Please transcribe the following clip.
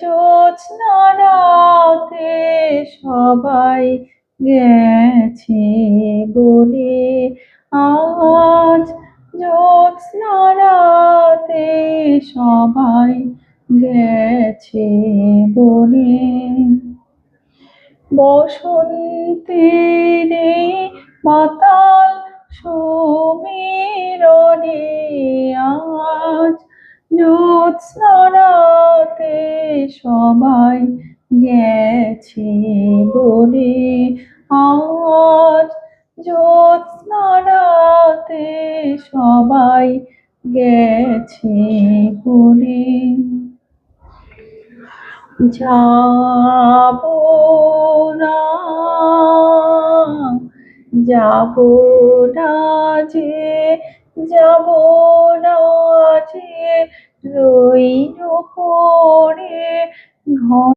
জ্যোৎস্না রাতে সবাই গেছে বলে, আজ জ্যোৎস্না রাতে সবাই গেছে বলে। বসন্তের এই মাতাল সমীরণে আজ জ্যোৎস্না রাতে সবাই গেছে বলে, আজ জ্যোৎস্না রাতে সবাই গেছে বলে। যাবো না, যাবো না যে, যাবো না যে রইল পড়ে ঘর।